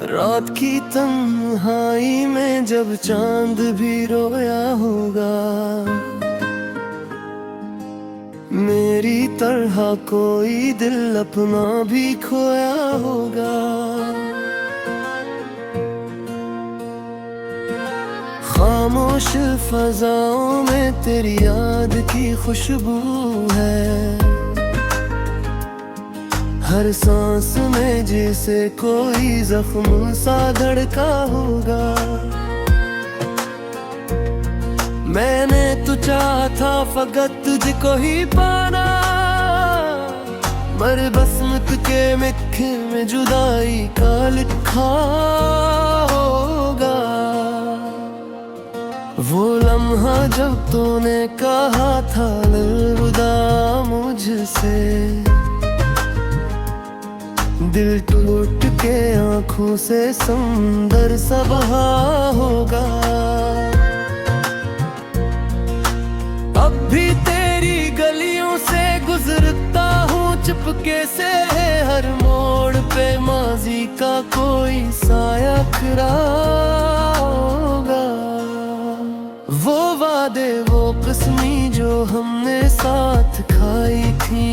रात की तन्हाई में जब चांद भी रोया होगा, मेरी तरह कोई दिल अपना भी खोया होगा। खामोश फजाओं में तेरी याद की खुशबू है, हर सांस में जैसे कोई जख्म सा धड़का होगा। मैंने तो चाहा था फकत तुझको ही पाना, मर बसमत के मिखे में जुदाई का लिखा होगा। वो लम्हा जब तूने कहा था अलविदा मुझसे, दिल टूट के आंखों से समुंदर सा बहा होगा। अब भी तेरी गलियों से गुजरता हूँ चुपके से, हर मोड़ पे माजी का कोई साया खड़ा होगा। वो वादे वो कसमी जो हमने साथ खाई थी,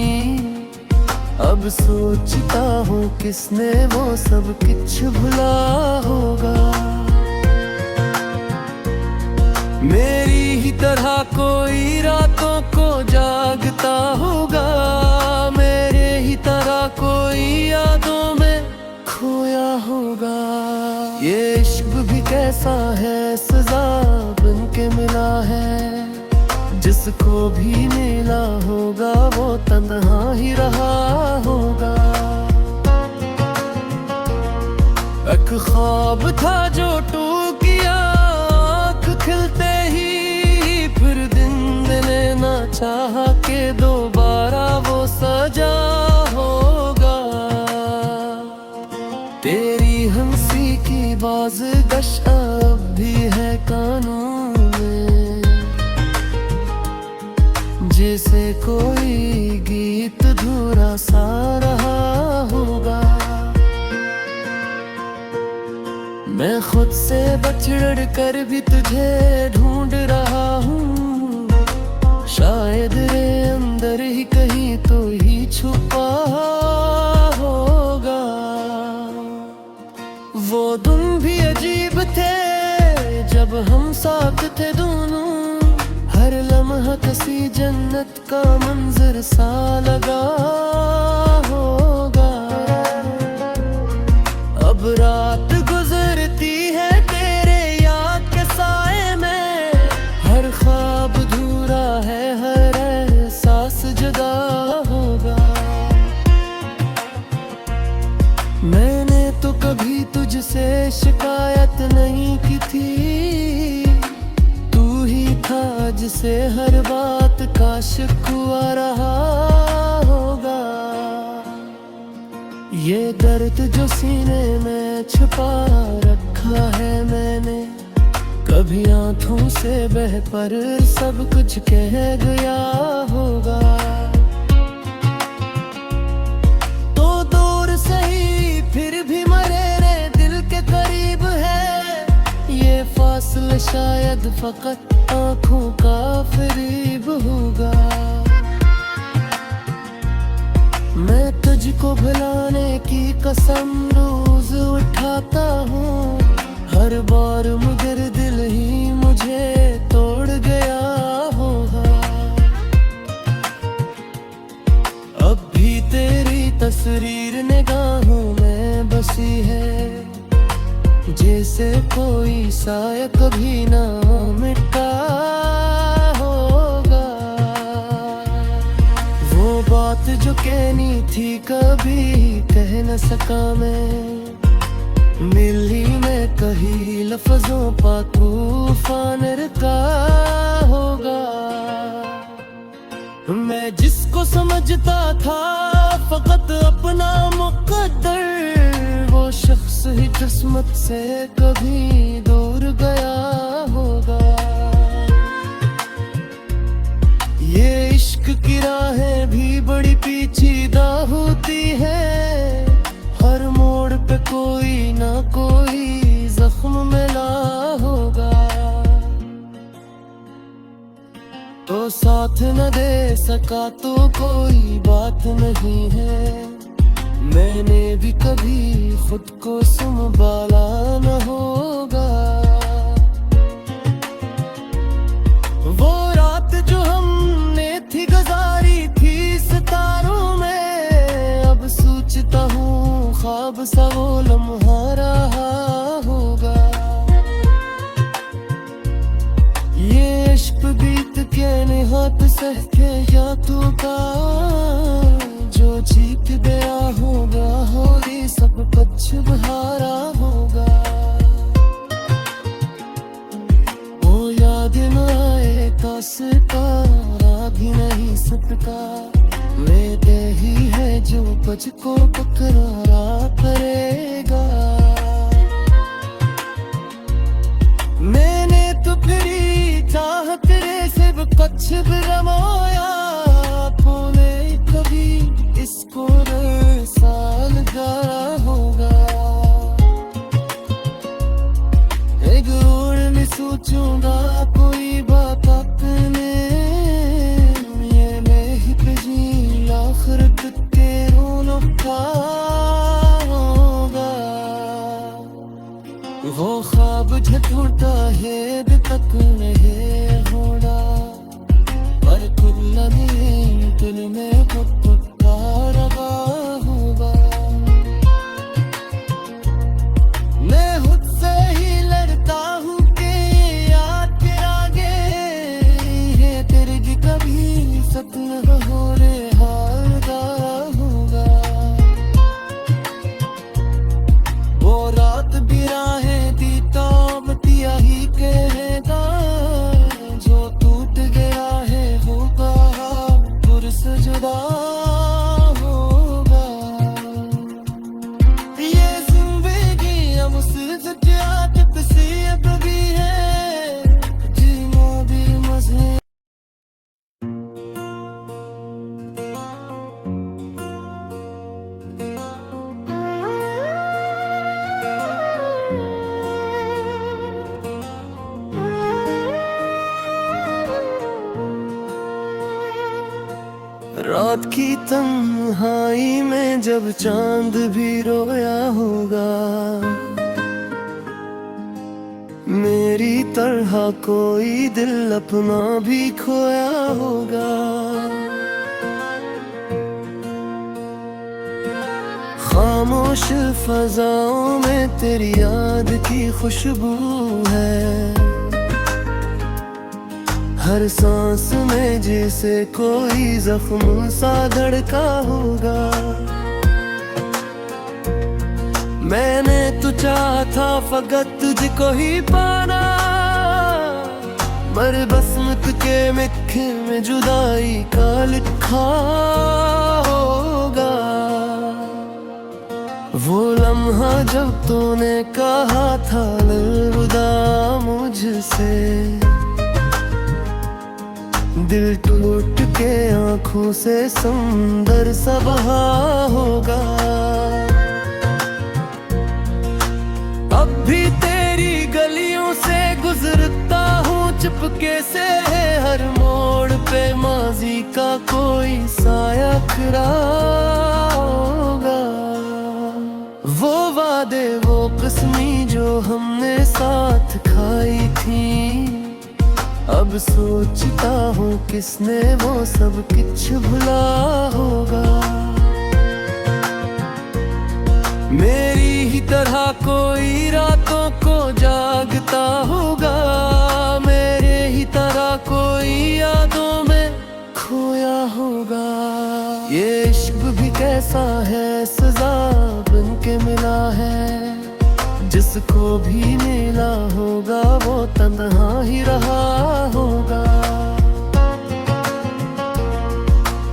अब सोचता हूँ किसने वो सब कुछ भुला होगा। मेरी ही तरह कोई रातों को जागता होगा, मेरे ही तरह कोई यादों में खोया होगा। ये इश्क भी कैसा है, सजा बन के मिला है, जिसको भी मिला होगा वो तन्हा ही रहा होगा। एक ख्वाब था जो टूट गया आँख खिलते ही, फिर दिन मैंने ना चाहा के दोबारा वो सजा होगा। तेरी हंसी की बाज़गश अब भी है कानों में, जैसे कोई गीत धुरा सा रहा होगा। मैं खुद से बछड़ कर भी तुझे ढूंढ रहा हूँ, शायद रे अंदर ही कहीं तो ही छुपा होगा। वो दिन भी अजीब थे जब हम साथ थे दोनों, हर लम्हा किसी जन्नत का मंजर सा लगा होगा। अब रात गुजरती है तेरे याद के साए में, हर ख्वाब अधूरा है, हर एहसास जुदा होगा। मैंने तो कभी तुझसे शिकायत नहीं की थी, जिसे हर बात का शिकवा रहा होगा। ये दर्द जो सीने में छुपा रखा है मैंने, कभी आंखों से बह पर सब कुछ कह गया होगा। तो दूर सही फिर भी मरे रे दिल के करीब है, ये फासला शायद फकत आँखों का फरीब होगा। मैं तुझको भुलाने की कसम रोज उठाता हूँ, हर बार मगर दिल ही मुझे तोड़ गया होगा। अब भी तेरी तस्वीर निगाहों में बसी है, जैसे कोई साया कभी ना मिटा होगा। वो बात जो कहनी थी कभी कह न सका मैं, मिली मैं कही लफ्जों पा तूफान रुका होगा। मैं जिसको समझता था फकत अपना मुकद्दर, वो शख्स ही किस्मत से कभी दूर गया होगा। ये इश्क की राहें भी बड़ी पेचीदा होती है, हर मोड़ पे कोई ना कोई सका तो कोई बात नहीं है। मैंने भी कभी खुद को संभाला न होगा। वो रात जो हमने थी गुजारी थी सितारों में, अब सोचता हूँ ख्वाब सा वो लम्हा रहा होगा। ये इश्क बीत के निहात सह के यादों का जो जीत गया होगा, होली सब कुछ बहारा होगा। वो याद न आए काश का भी नहीं सटका, मेरे ही है जो बच को पकड़ा करेगा। मैंने तो फिरी चाह तेरे से कुछ भी रमाया, तूने कभी इसको साल गारा होगा। एक और में सोचूंगा कोई बात अपने, ये मैं ही जी आखिर के रोना होगा। वो ख्वाब झूठा है अभी तक नहीं होना, पर खुद नहीं दिल में खुद रहा होगा। मैं खुद से ही लड़ता हूँ कि याद के आगे है तेरे भी कभी सपना हो रे हारदा होगा। वो रात भी राहें दी ताबतिया ही कहेगा, जो टूट गया है होगा पुरस जुदा होगा। ये जिंदगी हम उससे आदत से अब भी है, जीना भी मजे। रात की तन्हाई में जब चांद भी रोया होगा, मेरी तरह कोई दिल अपना भी खोया होगा। खामोश फजाओं में तेरी याद की खुशबू है, हर सांस में जैसे कोई जख्म सा धड़का होगा। मैंने तो चाहा था फकत तुझको ही पाना, मर बसमत के मिखे में जुदाई का लिखा होगा। वो लम्हा जब तूने कहा था अलविदा मुझसे, दिल टूट के आंखों से समुंदर सा बहा होगा। अब भी तेरी गलियों से गुजरता हूँ चुपके से, हर मोड़ पे माजी का कोई साया खड़ा होगा। वो वादे वो कसमी जो हमने साथ खाई थी, अब सोचता हूँ किसने वो सब कुछ भुला होगा। मेरी ही तरह कोई रातों को जागता होगा, मेरे ही तरह कोई यादों में खोया होगा। ये इश्क भी कैसा है सजा बन के मिला है, जिसको भी मिला होगा वो तन्हा ही रहा होगा।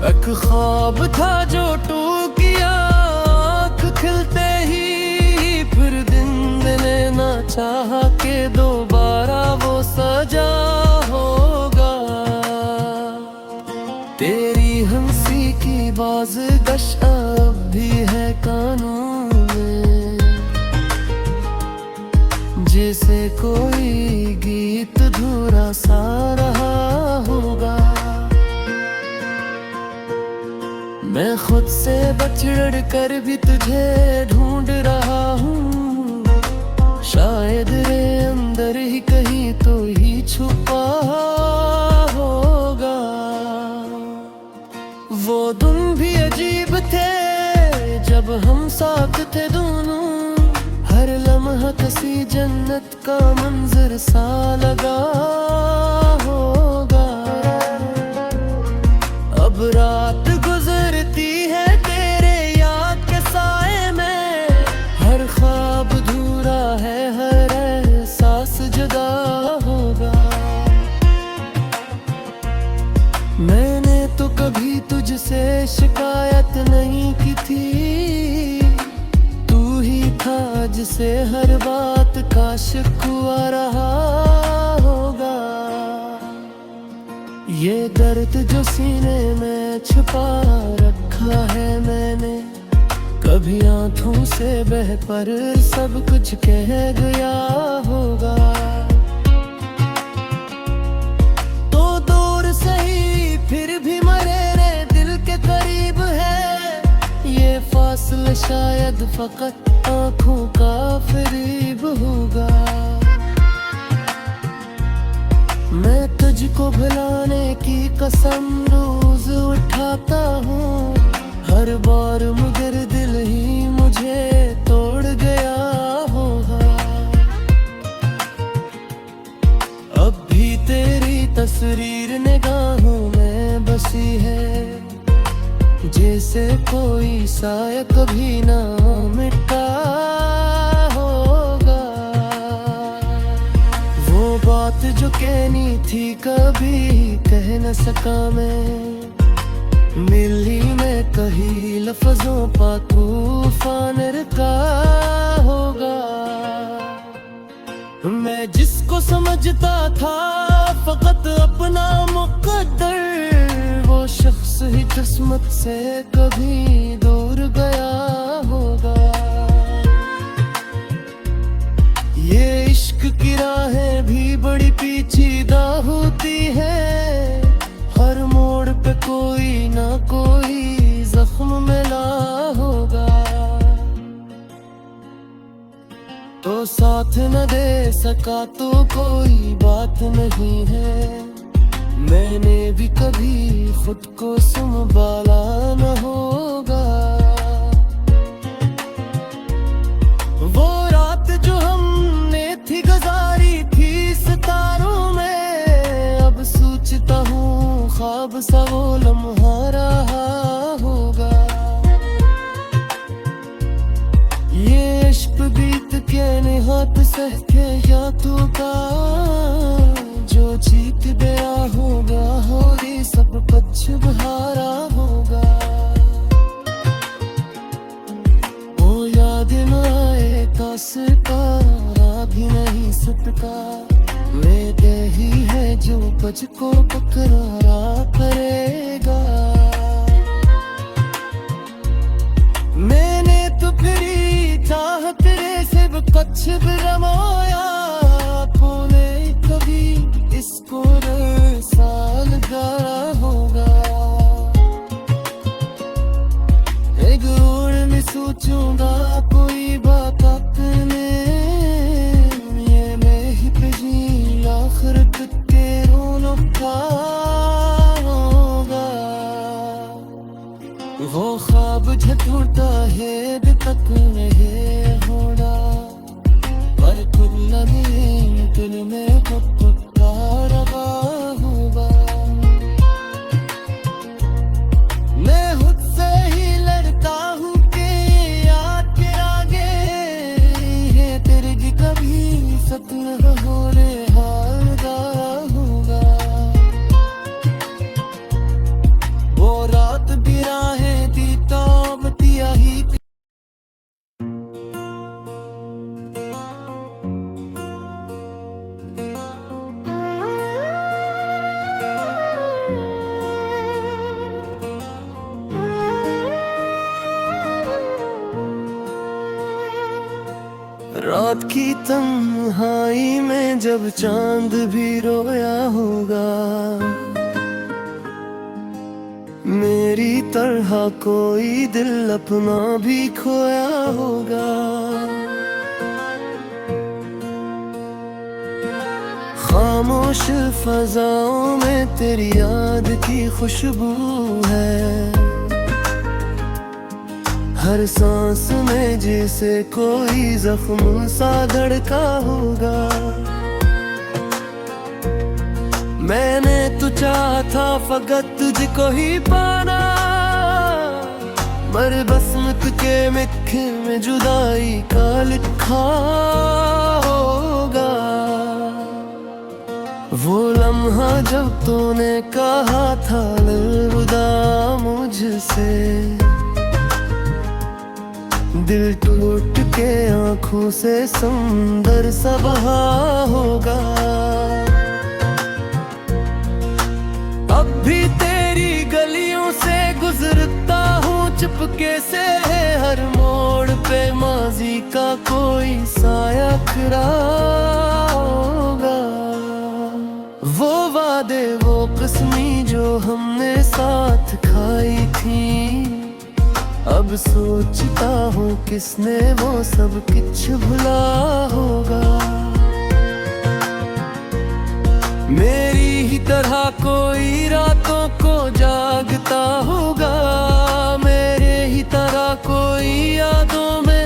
एक ख्वाब था जो टूट गया आँख खिलते ही, फिर दिन मैंने ना चाहा के दोबारा वो सजा होगा। तेरी हंसी की बाज़गश अब भी है कानून में, जैसे कोई गीत धुरा सा रहा होगा। तुझसे बछड़ कर भी तुझे ढूंढ रहा हूँ। शायद रे अंदर ही कहीं तो ही छुपा होगा। वो दिन भी अजीब थे जब हम साथ थे दोनों। हर लम्हा किसी जन्नत का मंजर सा लगा होगा। अब रात गुजरती है तेरे याद के साए में। हर ख्वाब अधूरा है, हर एहसास जुदा होगा। मैंने तो कभी तुझसे शिकायत नहीं की थी। तू ही था जिसे हर बात का शिकवा रहा होगा। ये दर्द जो सीने में छुपा रखा है मैंने, कभी आंखों से बह पर सब कुछ कह गया होगा। तो दूर सही फिर भी मरे रे दिल के करीब है। ये फासला शायद फकत आँखों का फरीब होगा। मैं तुझको भुलाने की कसम रोज उठाता हूँ। हर बार मगर दिल ही मुझे तोड़ गया होगा। अब भी तेरी तस्वीर निगाहों में बसी है, जैसे कोई साया कभी ना मिटा होगा। वो बात जो कहनी थी कभी कह न सका मैं। मिली मैं कही लफ्जों पा तूफान रुका होगा। मैं जिसको समझता था फकत अपना मुकद्दर, वो शख्स ही किस्मत से कभी दूर गया होगा। ये इश्क की राहें भी बड़ी पेचीदा होती है। हर मोड़ पे कोई ना कोई जख्म मिला होगा। तो साथ न दे सका तो कोई बात नहीं है। मैंने भी कभी खुद को संभाला न होगा। वो रात जो हमने थी गुजारी थी सितारों में, अब सोचता हूँ ख्वाब सा वो लम्हा रहा होगा। ये इश्क बीत के निहात सह के यादों का जो जीत गया होगा, और ये सब कुछ बहारा होगा। वो याद न आए तासकारा भी नहीं सटका। मेरे ही है जो मुझको पकड़ा करेगा। मैंने तो फिर चाह तेरे से कुछ भी रमाया। तूने कभी इसको साल गारा होगा। एक और में सोचूंगा कोई बात अपने, ये मैं ही पिछली आखिर के रोनों का होगा। वो ख्वाब झूठा है अभी तक नहीं होना, पर खुद नहीं दिल में खुद रहा होगा। मैं खुद से ही लड़ता हूँ कि याद के आगे है तेरे की कभी सपना हो रे हारदा होगा। वो रात भी राहें दी तो बतिया ही रात की तन्हाई में जब चांद भी रोया होगा। मेरी तरह कोई दिल अपना भी खोया होगा। खामोश फजाओं में तेरी याद की खुशबू है, हर सांस में जैसे कोई जख्म सा धड़का होगा। मैंने तो चाहा था फकत तुझको ही पाना, मर बसमत के मिखे में जुदाई का लिखा होगा। वो लम्हा जब तूने कहा था अलविदा मुझसे, दिल टूट के आंखों से समुंदर सा बहा होगा। अब भी तेरी गलियों से गुजरता हूँ चुपके से, हर मोड़ पे माजी का कोई साया खड़ा होगा। वो वादे वो कसमी जो हमने साथ खाई थी, अब सोचता हूँ किसने वो सब कुछ भुला होगा। मेरी ही तरह कोई रातों को जागता होगा, मेरे ही तरह कोई यादों में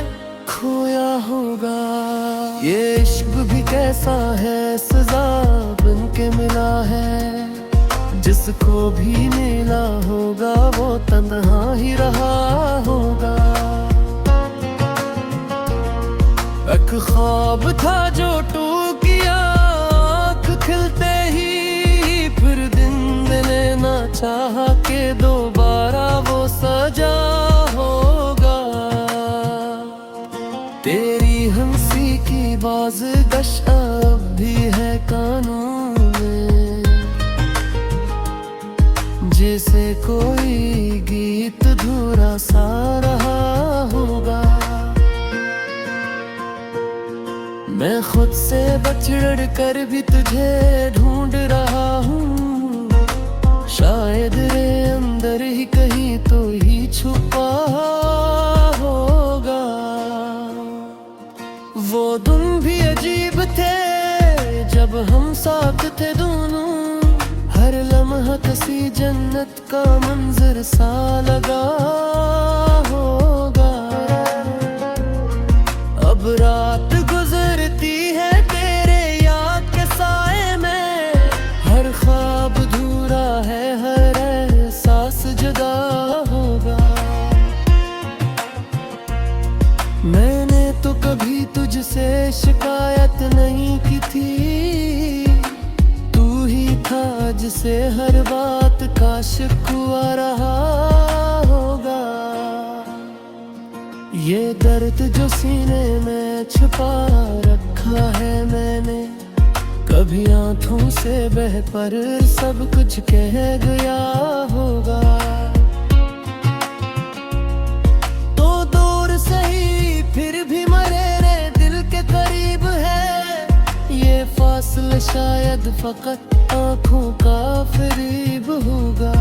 खोया होगा। ये इश्क भी कैसा है, सजा बन के मिला है, जिसको भी मिला होगा वो तन्हा ही रहा होगा। एक ख्वाब था जो टूट गया आँख खिलते ही, फिर दिन मैंने ना चाहा के दोबारा वो सजा होगा। तेरी हंसी की बाज़गश अब भी है कानून में, जैसे कोई गीत धुरा सा रहा होगा। मैं खुद से बछड़ कर भी तुझे ढूंढ रहा हूँ, शायद रे अंदर ही कहीं तो ही छुपा होगा। वो दिन भी अजीब थे जब हम साथ थे दोनों, हर लम्हा किसी जन्नत का मंजर सा लगा होगा। अब रात गुजरती है तेरे याद के साए में, हर ख्वाब अधूरा है, हर एहसास जुदा होगा। मैंने तो कभी तुझसे शिकायत नहीं की थी, जिसे हर बात का शिकवा रहा होगा। ये दर्द जो सीने में छुपा रखा है मैंने, कभी आंखों से बह पर सब कुछ कह गया होगा। तो दूर सही फिर भी मरे रे दिल के करीब है, ये फासला शायद फकत आँखों का फरीब होगा।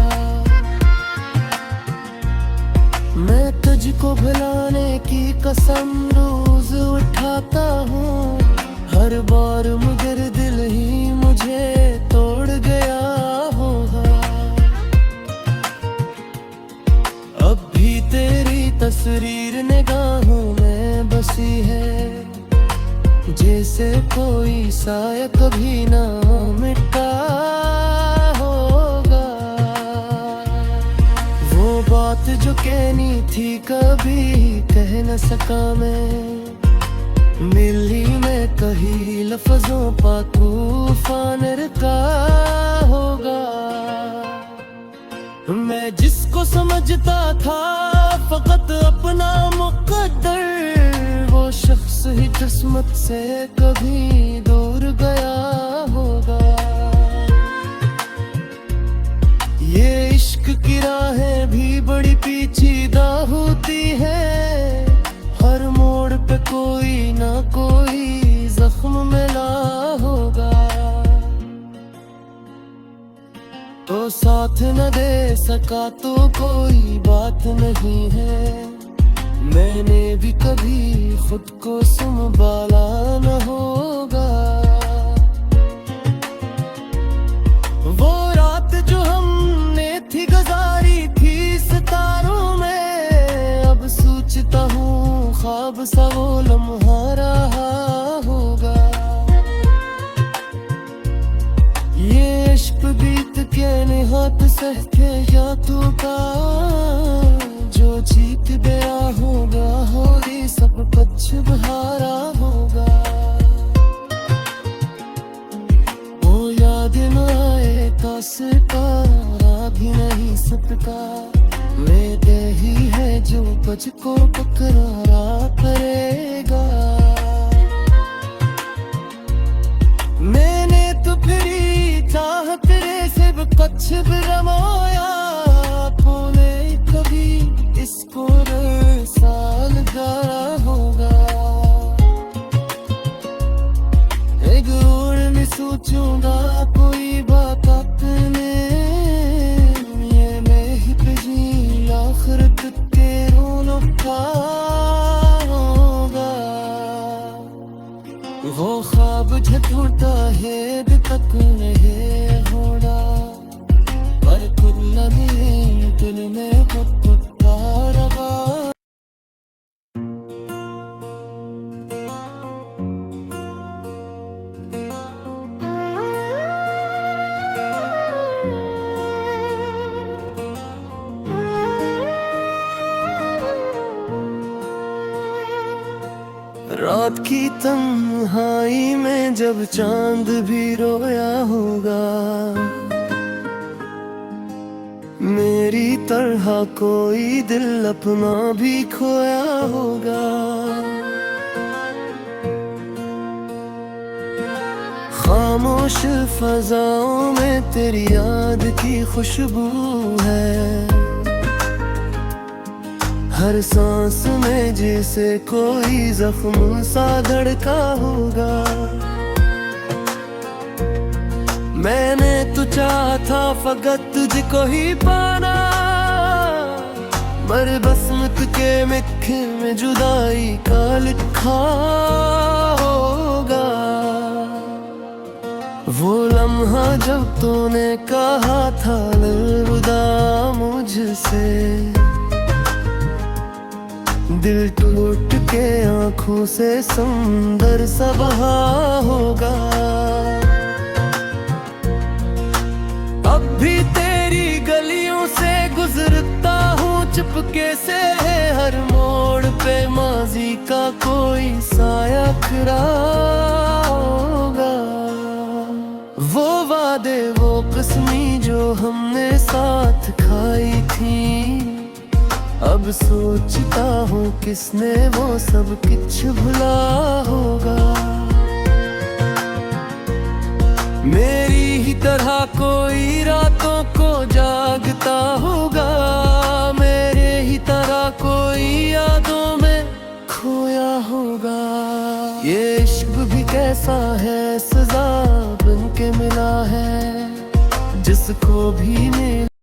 मैं तुझको भुलाने की कसम रोज उठाता हूँ, हर बार मगर दिल ही मुझे तोड़ गया होगा। अब भी तेरी तस्वीर निगाहों में बसी है, जैसे कोई साया कभी ना मिटा होगा। वो बात जो कहनी थी कभी कह न सका मैं, मिली मैं कही लफ्जों पा तूफान का होगा। मैं जिसको समझता था फकत अपना मुकद्दर, वो शख्स ही किस्मत से कभी दूर गया होगा। ये इश्क की राहें भी बड़ी पेचीदा होती है, हर मोड़ पे कोई ना कोई जख्म मिला होगा। तो साथ साथ न दे सका तो कोई बात नहीं है, मैंने भी कभी खुद को संभाला न होगा। वो रात जो हमने थी गुजारी थी सितारों में, अब सोचता हूँ ख्वाब सा वो लम्हा रहा होगा। ये इश्क बीत के निहात सहते यादों का, जो जीत गया होगा होली सब कुछ बहारा होगा। वो याद न आए कासकारा भी नहीं सकता, मेरे ही है जो मुझको पकड़ा करेगा। मैंने तो फिरी चाह तेरे से कुछ भी रमाया, आपने कभी इसको साल गारा होगा। एक और नहीं सोचूंगा कोई बात अपने, ये मैं ही पिछली आखिरत के रोना होगा। वो ख्वाब झूठा है अभी तक नहीं होना, पर खुद लगे दिल में खुद रहा। रात की तन्हाई में जब चांद भी रोया होगा, मेरी तरह कोई दिल अपना भी खोया होगा। खामोश फजाओं में तेरी याद की खुशबू है, हर सांस में जैसे कोई जख्म सा धड़का होगा। मैंने तो चाहा था फकत तुझको ही पाना, मर बसमत के मिखे में जुदाई का लिखा होगा। वो लम्हा जब तूने कहा था अलविदा मुझसे, दिल टूट के आंखों से सुंदर सा बहा होगा। अब भी तेरी गलियों से गुजरता हूँ चुपके से, हर मोड़ पे माजी का कोई साया खड़ा होगा। वो वादे वो कसमी जो हमने साथ खाई थी, अब सोचता हूँ किसने वो सब कुछ भुला होगा। मेरी ही तरह कोई रातों को जागता होगा, मेरे ही तरह कोई यादों में खोया होगा। ये इश्क भी कैसा है, सजा बन के मिला है जिसको भी मिला।